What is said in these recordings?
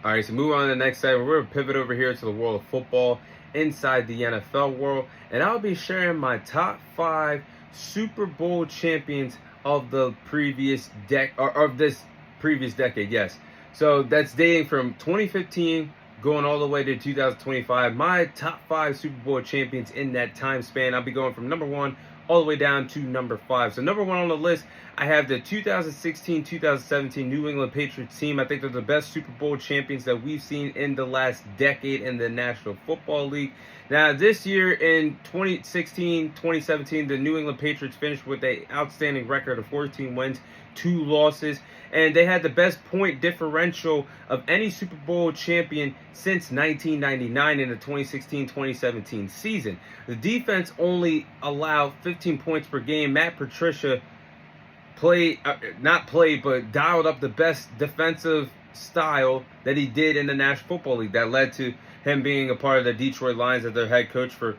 All right, so move on to the next segment. We're going to pivot over here to the world of football inside the NFL world, and I'll be sharing my top 5 Super Bowl champions of the of this previous decade. Yes, so that's dating from 2015 going all the way to 2025. My top 5 Super Bowl champions in that time span. I'll be going from number 1 all the way down to number 5. So number 1 on the list, I have the 2016-2017 New England Patriots team. I think they're the best Super Bowl champions that we've seen in the last decade in the National Football League. Now, this year in 2016-2017, the New England Patriots finished with an outstanding record of 14 wins, 2 losses, and they had the best point differential of any Super Bowl champion since 1999 in the 2016-2017 season. The defense only allowed 15 points per game. Matt Patricia dialed up the best defensive style that he did in the National Football League. That led to him being a part of the Detroit Lions as their head coach for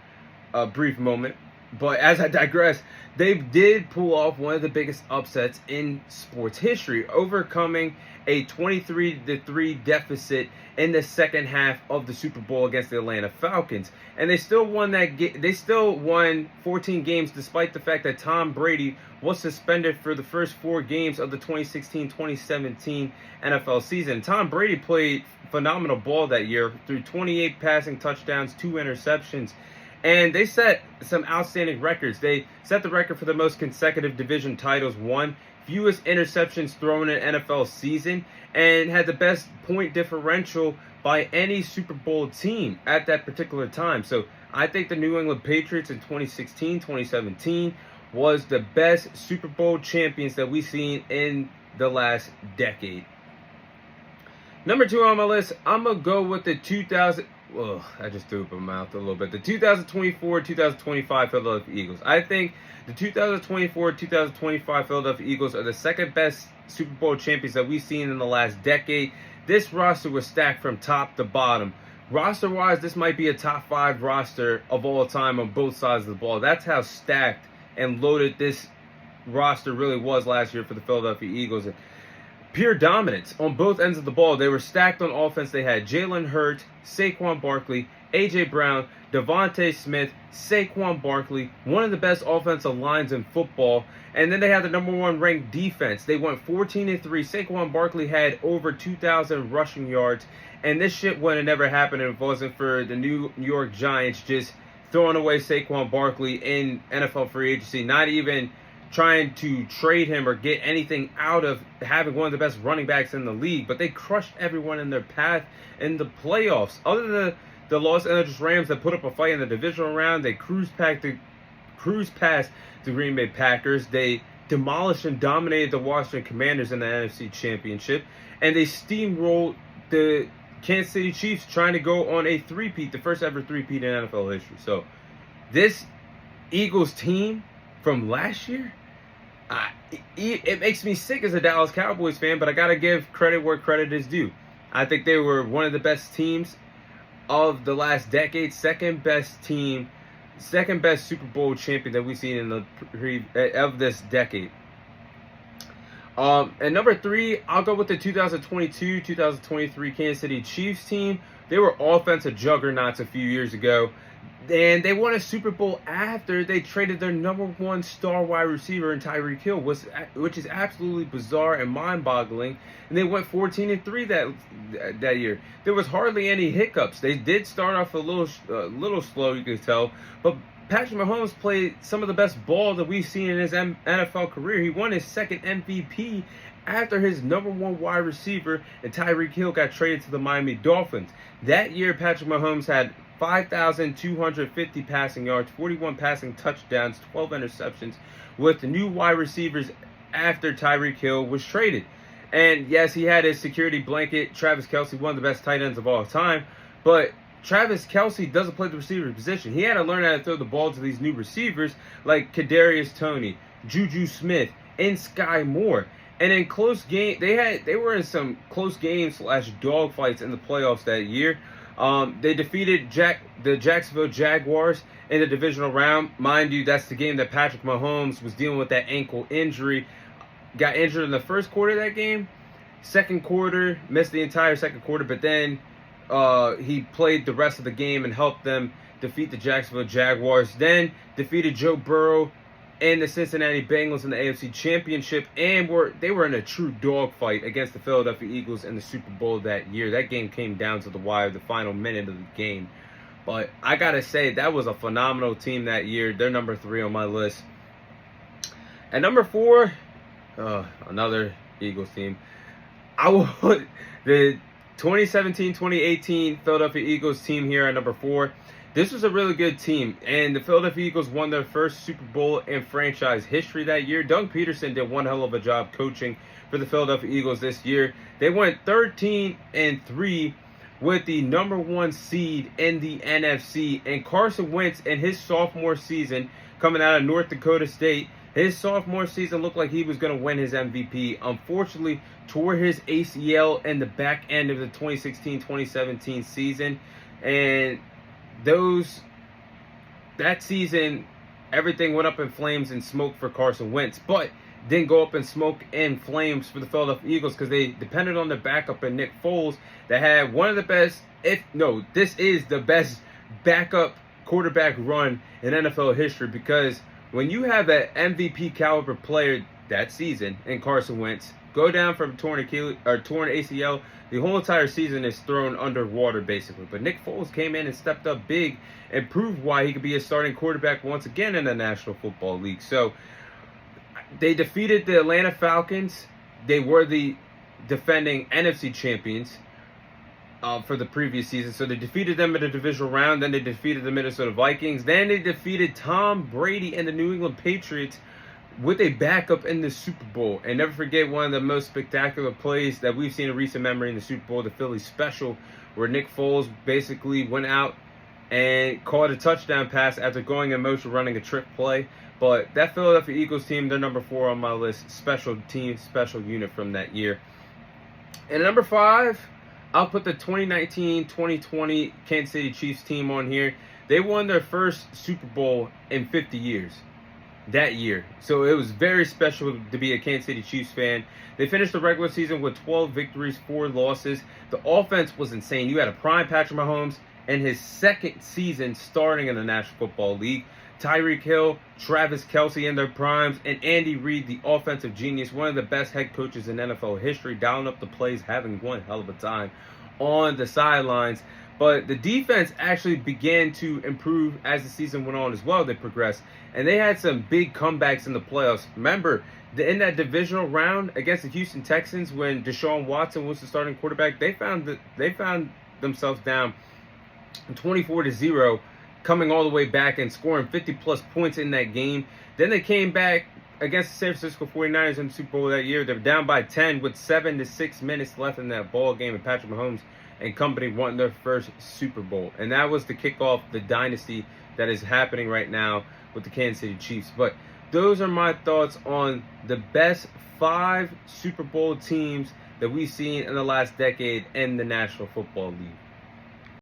a brief moment. But as I digress, they did pull off one of the biggest upsets in sports history, overcoming a 23-3 deficit in the second half of the Super Bowl against the Atlanta Falcons. And they still won they still won 14 games despite the fact that Tom Brady was suspended for the first 4 games of the 2016-2017 NFL season. Tom Brady played phenomenal ball that year through 28 passing touchdowns, 2 interceptions. And they set some outstanding records. They set the record for the most consecutive division titles won, fewest interceptions thrown in an NFL season, and had the best point differential by any Super Bowl team at that particular time. So I think the New England Patriots in 2016, 2017 was the best Super Bowl champions that we've seen in the last decade. Number 2 on my list, I'm going to go with the 2000... Well, I just threw up my mouth a little bit. The 2024-2025 Philadelphia Eagles. I think the 2024-2025 Philadelphia Eagles are the second best Super Bowl champions that we've seen in the last decade. This roster was stacked from top to bottom. Roster-wise, this might be a top 5 roster of all time on both sides of the ball. That's how stacked and loaded this roster really was last year for the Philadelphia Eagles. Pure dominance on both ends of the ball. They were stacked on offense. They had Jalen Hurts, Saquon Barkley, A.J. Brown, Devontae Smith, Saquon Barkley, one of the best offensive lines in football. And then they had the number 1 ranked defense. They went 14-3. Saquon Barkley had over 2,000 rushing yards. And this shit would have never happened if it wasn't for the New York Giants just throwing away Saquon Barkley in NFL free agency, not even trying to trade him or get anything out of having one of the best running backs in the league, but they crushed everyone in their path in the playoffs. Other than the Los Angeles Rams that put up a fight in the divisional round, they cruised past the Green Bay Packers. They demolished and dominated the Washington Commanders in the NFC Championship, and they steamrolled the Kansas City Chiefs, trying to go on a three-peat, the first ever three-peat in NFL history. So this Eagles team from last year, it makes me sick as a Dallas Cowboys fan, but I got to give credit where credit is due. I think they were one of the best teams of the last decade, second best Super Bowl champion that we've seen in of this decade. And number 3, I'll go with the 2022-2023 Kansas City Chiefs team. They were offensive juggernauts a few years ago. And they won a Super Bowl after they traded their number 1 star wide receiver in Tyreek Hill, which is absolutely bizarre and mind-boggling. And they went 14-3 that year. There was hardly any hiccups. They did start off a little slow, you can tell. But Patrick Mahomes played some of the best ball that we've seen in his NFL career. He won his second MVP after his number 1 wide receiver and Tyreek Hill got traded to the Miami Dolphins. That year, Patrick Mahomes had 5,250 passing yards, 41 passing touchdowns, 12 interceptions with the new wide receivers after Tyreek Hill was traded. And yes, he had his security blanket, Travis Kelce, one of the best tight ends of all time. But Travis Kelce doesn't play the receiver position. He had to learn how to throw the ball to these new receivers like Kadarius Toney, Juju Smith, and Sky Moore. And in close game, they were in some close games / dogfights in the playoffs that year. They defeated the Jacksonville Jaguars in the divisional round. Mind you, that's the game that Patrick Mahomes was dealing with that ankle injury. Got injured in the first quarter of that game. second quarter, missed the entire second quarter, but then he played the rest of the game and helped them defeat the Jacksonville Jaguars. Then defeated Joe Burrow and the Cincinnati Bengals in the AFC Championship, and they were in a true dogfight against the Philadelphia Eagles in the Super Bowl that year. That game came down to the wire, the final minute of the game. But I gotta say, that was a phenomenal team that year. They're number 3 on my list. At number 4, another Eagles team. I would the 2017-2018 Philadelphia Eagles team here at number 4. This was a really good team, and the Philadelphia Eagles won their first Super Bowl in franchise history that year. Doug Peterson did one hell of a job coaching for the Philadelphia Eagles this year. They went 13-3 with the number 1 seed in the NFC, and Carson Wentz in his sophomore season coming out of North Dakota State, his sophomore season looked like he was going to win his MVP. Unfortunately, tore his ACL in the back end of the 2016-2017 season, and that season, everything went up in flames and smoke for Carson Wentz, but didn't go up in smoke and flames for the Philadelphia Eagles because they depended on their backup in Nick Foles that had one of the best, this is the best backup quarterback run in NFL history, because when you have an MVP caliber player that season in Carson Wentz go down from torn ACL, the whole entire season is thrown underwater basically. But Nick Foles came in and stepped up big and proved why he could be a starting quarterback once again in the National Football League. So they defeated the Atlanta Falcons. They were the defending NFC champions for the previous season. So they defeated them in the divisional round. Then they defeated the Minnesota Vikings. Then they defeated Tom Brady and the New England Patriots with a backup in the Super Bowl. And never forget one of the most spectacular plays that we've seen in recent memory in the Super Bowl, the Philly Special, where Nick Foles basically went out and caught a touchdown pass after going in motion running a trick play. But that Philadelphia Eagles team, they're number 4 on my list. Special team, special unit from that year. And at number 5, I'll put the 2019-2020 Kansas City Chiefs team on here. They won their first Super Bowl in 50 years that year. So it was very special to be a Kansas City Chiefs fan. They finished the regular season with 12 victories, 4 losses. The offense was insane. You had a prime Patrick Mahomes in his second season starting in the National Football League. Tyreek Hill, Travis Kelce in their primes, and Andy Reid, the offensive genius, one of the best head coaches in NFL history, dialing up the plays, having one hell of a time on the sidelines. But the defense actually began to improve as the season went on as well. They progressed, and they had some big comebacks in the playoffs. Remember, in that divisional round against the Houston Texans, when Deshaun Watson was the starting quarterback, they found themselves down 24-0, coming all the way back and scoring 50-plus points in that game. Then they came back against the San Francisco 49ers in the Super Bowl that year. They were down by 10 with 7 to 6 minutes left in that ball game, and Patrick Mahomes and company won their first Super Bowl. And that was the kickoff, the dynasty that is happening right now with the Kansas City Chiefs. But those are my thoughts on the best 5 Super Bowl teams that we've seen in the last decade in the National Football League.